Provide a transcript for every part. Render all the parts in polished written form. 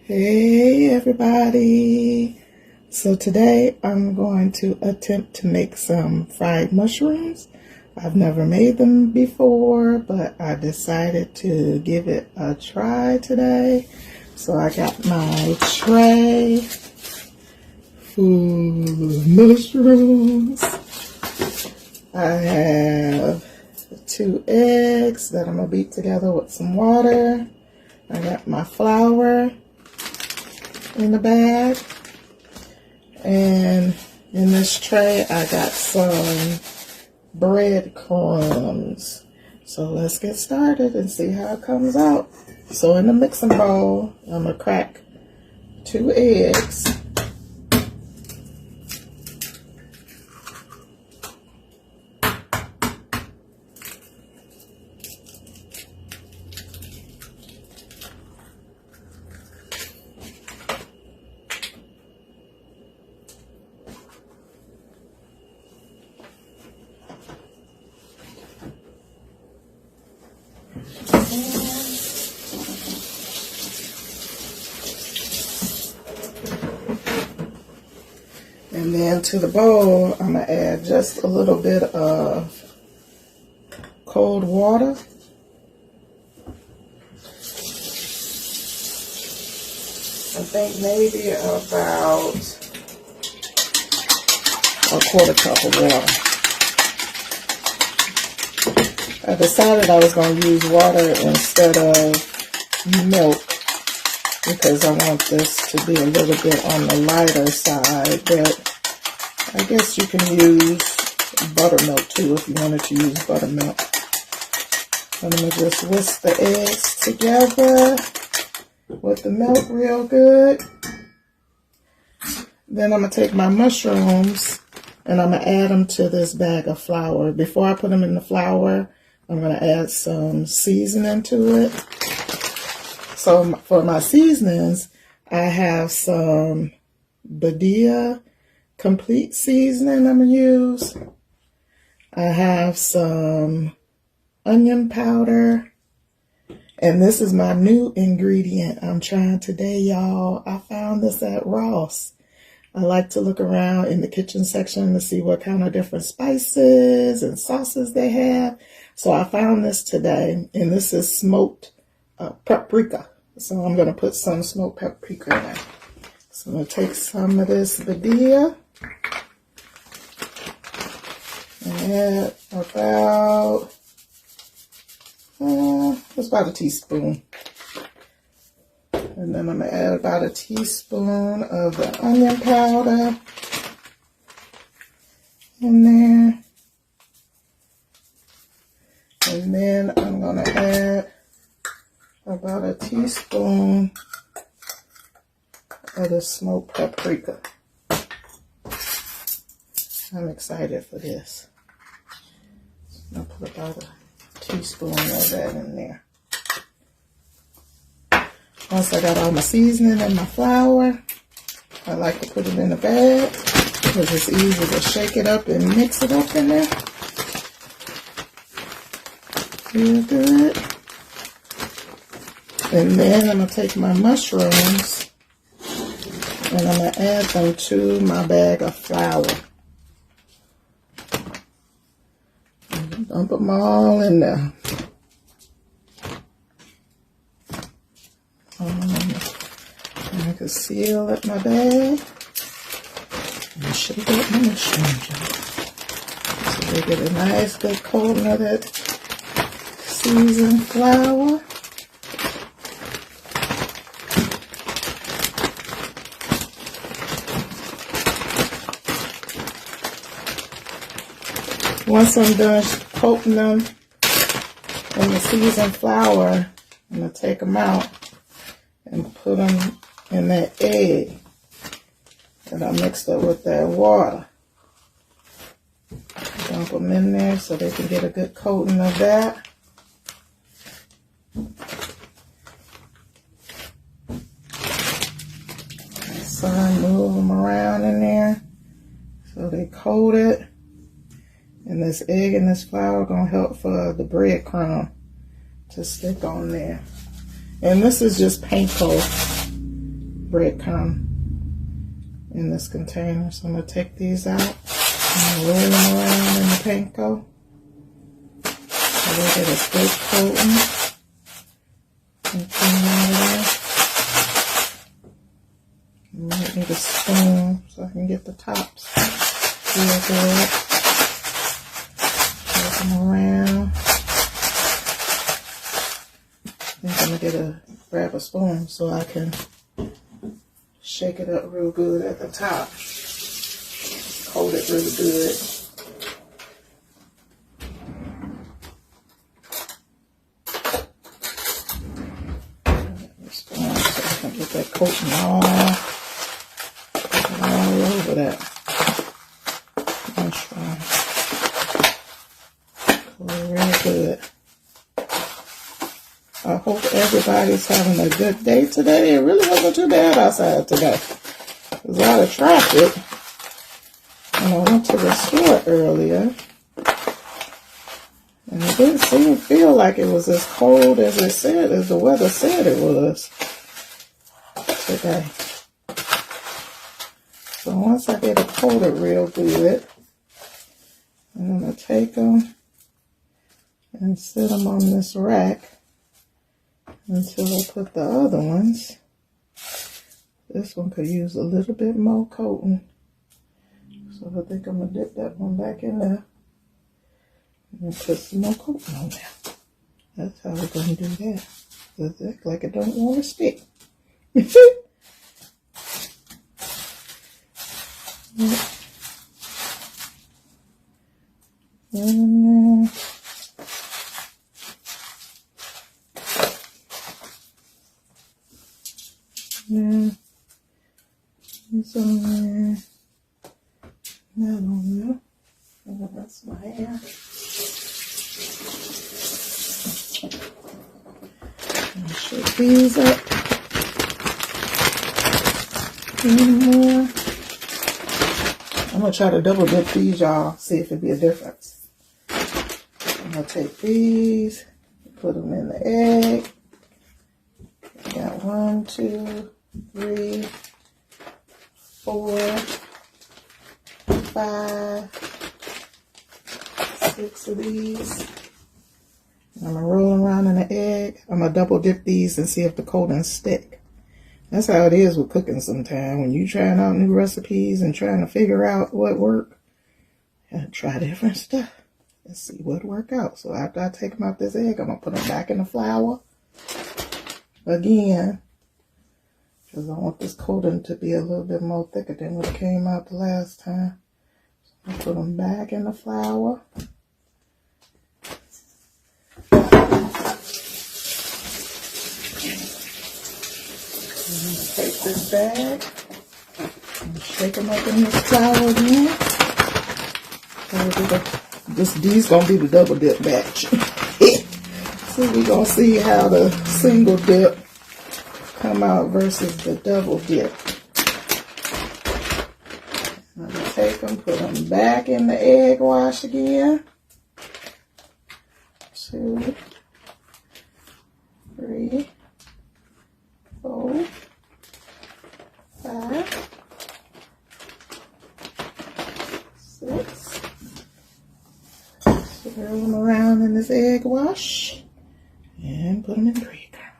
Hey everybody! So today I'm going to attempt to make some fried mushrooms. I've never made them before, but I decided to give it a try today. So I got my tray full of mushrooms. I have 2 eggs that I'm going to beat together with some water. I got my flour in the bag, and in this tray I got some breadcrumbs. So let's get started and see how it comes out. So in the mixing bowl, I'm gonna crack 2 eggs. And then to the bowl, I'm going to add just a little bit of cold water. I think maybe about a 1/4 cup of water. I decided I was going to use water instead of milk, because I want this to be a little bit on the lighter side, but I guess you can use buttermilk too if you wanted to use buttermilk. I'm going to just whisk the eggs together with the milk real good. Then I'm going to take my mushrooms and I'm going to add them to this bag of flour. Before I put them in the flour, I'm going to add some seasoning to it. So for my seasonings, I have some Badia complete seasoning I'm going to use. I have some onion powder. And this is my new ingredient I'm trying today, y'all. I found this at Ross. I like to look around in the kitchen section to see what kind of different spices and sauces they have. So I found this today, and this is smoked paprika. So I'm going to put some smoked paprika in it. So I'm going to take some of this Badia and add about, it's about a teaspoon. And then I'm going to add about a teaspoon of the onion powder in there. And then I'm going to add about a teaspoon of the smoked paprika. I'm excited for this. I'll put about a teaspoon of that in there. Once I got all my seasoning and my flour, I like to put it in a bag because it's easy to shake it up and mix it up in there. Real good. And then I'm going to take my mushrooms and I'm going to add them to my bag of flour. Dump them all in there. I can seal up my bag and shake up my mushrooms. So they get a nice good coating of that seasoned flour. Once I'm done coating them in the seasoned flour, I'm going to take them out and put them in that egg that I mixed up with that water. Dump them in there so they can get a good coating of that. So I move them around in there so they coat it. And this egg and this flour are going to help for the breadcrumb to stick on there. And this is just panko. breadcrumb in this container. So I'm going to take these out and roll them around in the panko. So they get a good coating. And clean all that. I might need a spoon so I can get the tops real good. Shake them around. I think I'm going to grab a spoon so I can shake it up real good at the top. Coat it really good. Spoon so I can get that coating all over that mushroom. Coat it really good. I hope everybody's having a good day today. It really wasn't too bad outside today. There's a lot of traffic. And I went to the store earlier. And it didn't feel like it was as cold as the weather said it was today. So once I get it coated real good, I'm going to take them and sit them on this rack until I put the other ones. This one could use a little bit more coating. So I think I'm going to dip that one back in there and put some more coating on there. That's how we're going to do that. It looks like it don't want to stick. Yep. Yeah, it's on there. That on there. Oh, that's my hair. Shake these up. More. I'm gonna try to double dip these, y'all. See if it be a difference. I'm gonna take these, put them in the egg. Got 1, 2, 3, 4, 5, 6 of these. And I'm going to roll them around in the egg. I'm going to double dip these and see if the coatings stick. That's how it is with cooking sometimes. When you're trying out new recipes and trying to figure out what works, you gotta try different stuff and see what work out. So after I take them out this egg, I'm going to put them back in the flour again, because I want this coating to be a little bit more thicker than what it came out the last time. So I put them back in the flour. Take this bag and shake them up in this flour again. These gonna be the double dip batch. So we're gonna see how the single dip come out versus the double dip. I'm gonna take them, put them back in the egg wash again. 2, 3, 4, 5, 6. Swirl them around in this egg wash and put them in breadcrumb.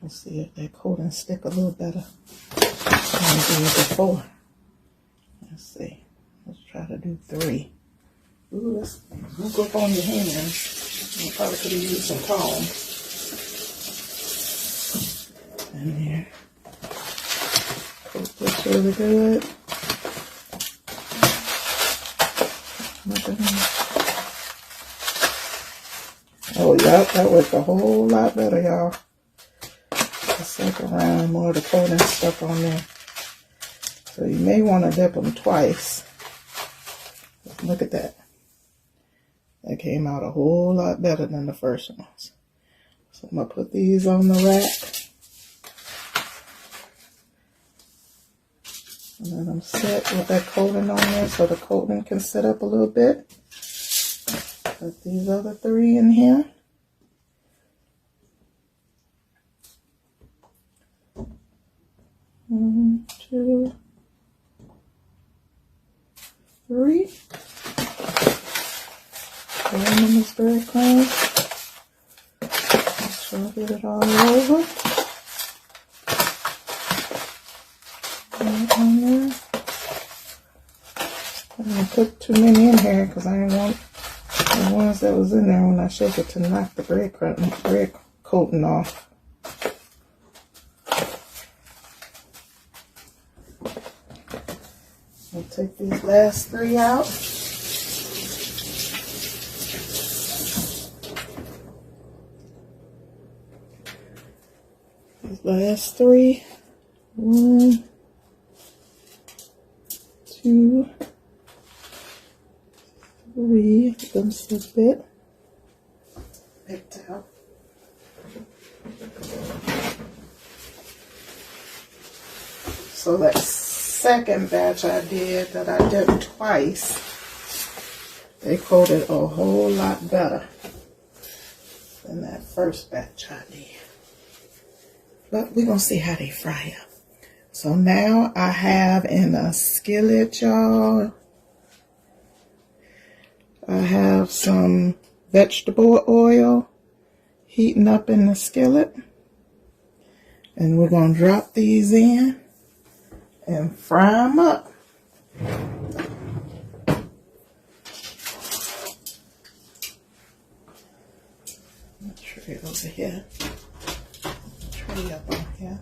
Let's see if that coating stick a little better than it did before. Let's see. Let's try to do 3. Ooh, let's look up on your hands. I probably could have used some tongs. In there. Coat this really good. Oh, yep, that worked a whole lot better, y'all. Second round, more of the coating stuck on there. So you may want to dip them twice. Look at that. That came out a whole lot better than the first ones. So I'm going to put these on the rack. And then I'm set with that coating on there so the coating can sit up a little bit. Put these other 3 in here. 1, 2, 3. Put them in this breadcrumb. Make sure I get it all over. Right on there. I didn't put too many in here because I didn't want the ones that was in there when I shake it to knock the bread coating off. I'll take these last 3 out. These last 3. 1, 2, 3. Them a bit picked out. So that second batch I did that I did twice, they coated a whole lot better than that first batch I did. But we're going to see how they fry up. So now I have in a skillet, y'all, I have some vegetable oil heating up in the skillet. And we're going to drop these in and fry them up. Tray over here. Tray up on here.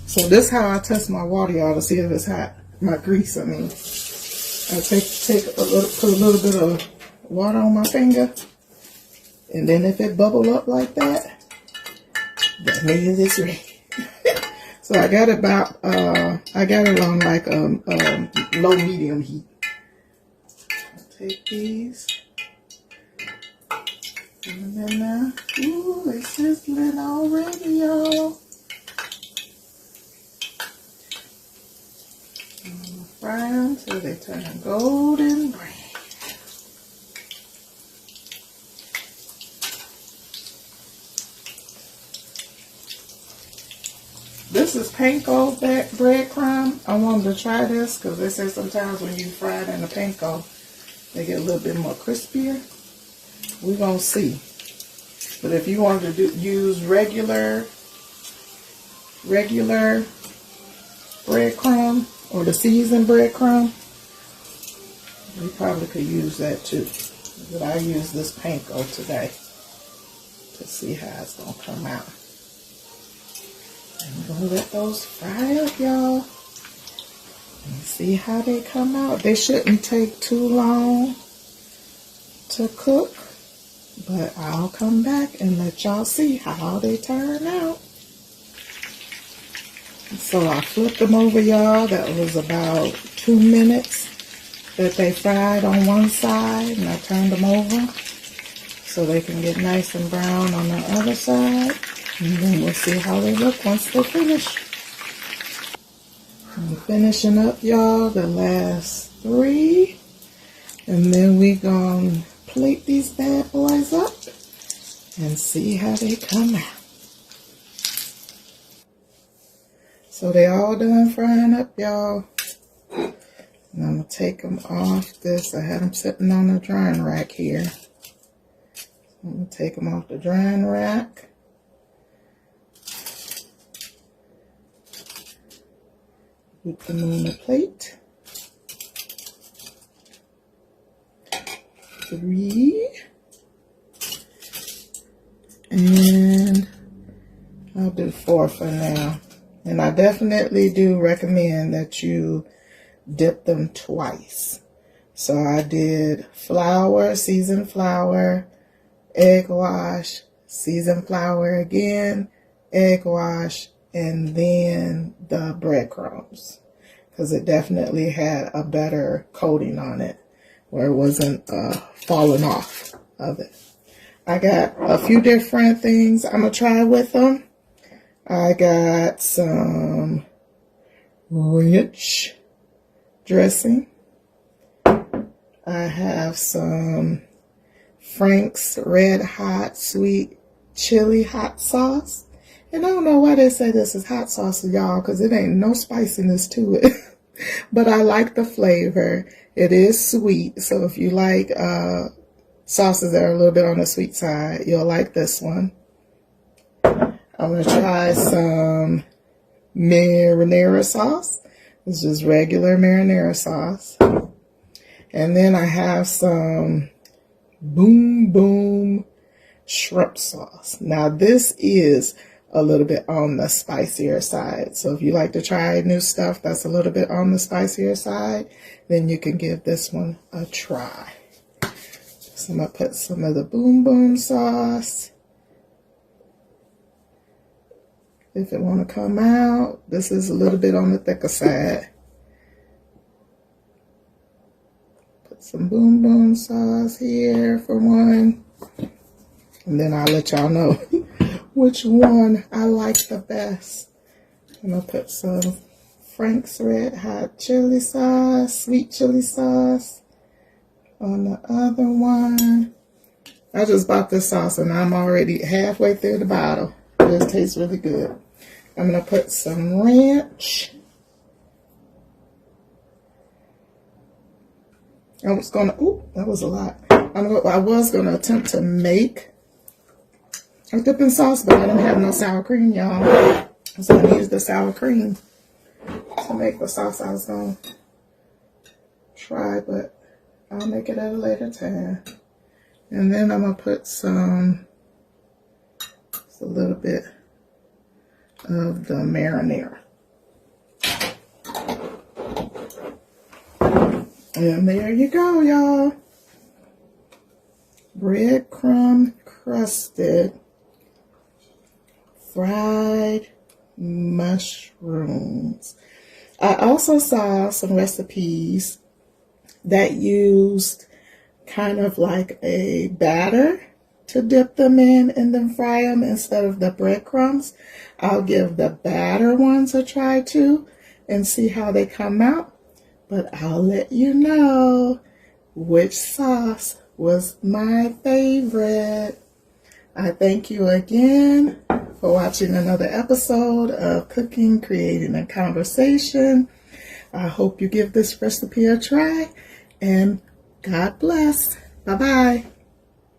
So this is how I test my water, y'all, to see if it's hot. My grease, I mean. I put a little bit of water on my finger, and then if it bubble up like that, that means it's ready. So I got it on like low medium heat. I'll take these, and then now, ooh, it's sizzling already, y'all. Fry them till they turn golden brown. This is panko breadcrumb. I wanted to try this because they say sometimes when you fry it in the panko, they get a little bit more crispier. We're going to see. But if you wanted to use regular breadcrumb, or the seasoned breadcrumb, you probably could use that too. But I use this panko today to see how it's going to come out. And we're going to let those fry up, y'all. And see how they come out. They shouldn't take too long to cook. But I'll come back and let y'all see how they turn out. So I flipped them over, y'all. That was about 2 minutes that they fried on one side, and I turned them over so they can get nice and brown on the other side. And then we'll see how they look once they're finished. I'm finishing up, y'all, the last 3. And then we gonna plate these bad boys up and see how they come out. So they all done frying up, y'all. And I'm going to take them off this. I had them sitting on the drying rack here. I'm going to take them off the drying rack. Put them on the plate. 3. And I'll do 4 for now. And I definitely do recommend that you dip them twice. So I did flour, seasoned flour, egg wash, seasoned flour again, egg wash, and then the breadcrumbs. Because it definitely had a better coating on it where it wasn't falling off of it. I got a few different things I'm going to try with them. I got some ranch dressing. I have some Frank's Red Hot Sweet Chili Hot Sauce. And I don't know why they say this is hot sauce, y'all, because it ain't no spiciness to it. But I like the flavor. It is sweet. So if you like sauces that are a little bit on the sweet side, you'll like this one. I'm going to try some marinara sauce. It's just regular marinara sauce. And then I have some Boom Boom shrimp sauce. Now this is a little bit on the spicier side. So if you like to try new stuff that's a little bit on the spicier side, then you can give this one a try. So I'm going to put some of the Boom Boom sauce. If it want to come out, this is a little bit on the thicker side. Put some Boom Boom sauce here for one. And then I'll let y'all know which one I like the best. I'm going to put some Frank's Red Hot Chili Sauce, sweet chili sauce on the other one. I just bought this sauce and I'm already halfway through the bottle. It just tastes really good. I'm going to put some ranch. I was going to, ooh, that was a lot. I was going to attempt to make a dipping sauce, but I don't have no sour cream, y'all. So I'm going to use the sour cream to make the sauce I was going to try, but I'll make it at a later time. And then I'm going to put just a little bit of the marinara. And there you go, y'all. Breadcrumb crusted fried mushrooms. I also saw some recipes that used kind of like a batter to dip them in and then fry them instead of the breadcrumbs. I'll give the batter ones a try too and see how they come out. But I'll let you know which sauce was my favorite. I thank you again for watching another episode of Cooking, Creating, and Conversation. I hope you give this recipe a try, and God bless. Bye-bye.